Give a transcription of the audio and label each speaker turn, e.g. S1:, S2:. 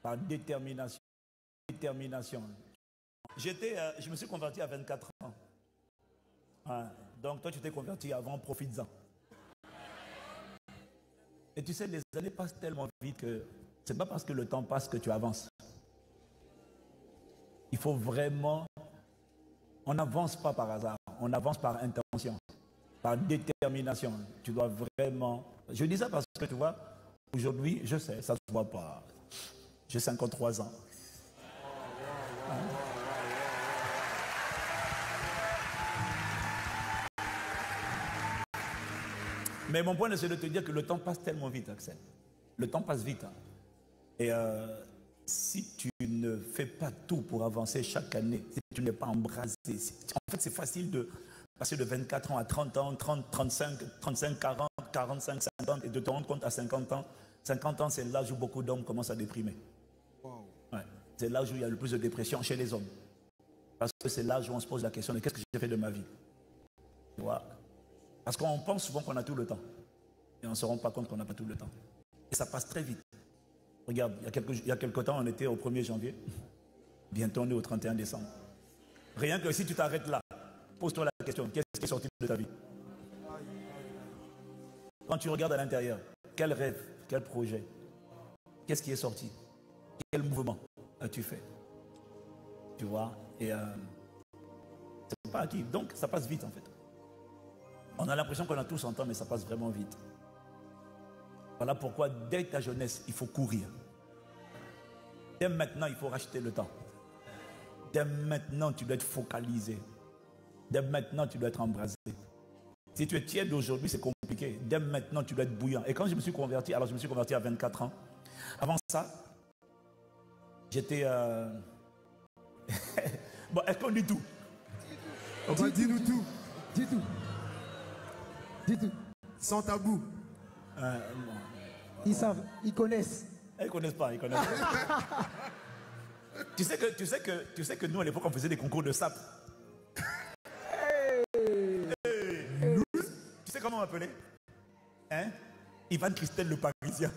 S1: Par détermination. Détermination. Je me suis converti à 24 ans. Ouais. Donc toi, tu t'es converti avant, profites-en. Et tu sais, les années passent tellement vite que c'est pas parce que le temps passe que tu avances. Il faut vraiment... On n'avance pas par hasard, on avance par intention, par détermination. Tu dois vraiment... Je dis ça parce que tu vois, aujourd'hui, je sais, ça ne se voit pas. J'ai 53 ans. Mais mon point, c'est de te dire que le temps passe tellement vite, Axel. Le temps passe vite. Hein. Et si tu ne fais pas tout pour avancer chaque année, si tu n'es pas embrasé, en fait, c'est facile de passer de 24 ans à 30 ans, 30, 35, 35, 40, 45, 50, et de te rendre compte à 50 ans. 50 ans, c'est l'âge où beaucoup d'hommes commencent à déprimer. Wow. Ouais. C'est l'âge où il y a le plus de dépression chez les hommes. Parce que c'est l'âge où on se pose la question de qu'est-ce que j'ai fait de ma vie. Tu vois? Parce qu'on pense souvent qu'on a tout le temps. Et on ne se rend pas compte qu'on n'a pas tout le temps. Et ça passe très vite. Regarde, il y a quelques temps, on était au 1er janvier. Bientôt, on est au 31 décembre. Rien que si tu t'arrêtes là, pose-toi la question, qu'est-ce qui est sorti de ta vie? Quand tu regardes à l'intérieur, quel rêve, quel projet, qu'est-ce qui est sorti? Quel mouvement as-tu fait? Tu vois? Et c'est pas acquis. Donc, ça passe vite en fait. On a l'impression qu'on a tous en temps, mais ça passe vraiment vite. Voilà pourquoi, dès ta jeunesse, il faut courir. Dès maintenant, il faut racheter le temps. Dès maintenant, tu dois être focalisé. Dès maintenant, tu dois être embrasé. Si tu es tiède aujourd'hui, c'est compliqué. Dès maintenant, tu dois être bouillant. Et quand je me suis converti, alors je me suis converti à 24 ans. Avant ça, j'étais... Bon, est-ce qu'on dit tout?
S2: Dis-nous tout.
S3: Dis tout. Dis tout.
S2: Sans tabou.
S3: Ils savent, ils connaissent.
S1: Ils connaissent pas, ils connaissent pas. tu sais que nous, à l'époque, on faisait des concours de sap. Hey. Tu sais comment on m'appelait? Hein? Ivan Christelle le Parisien.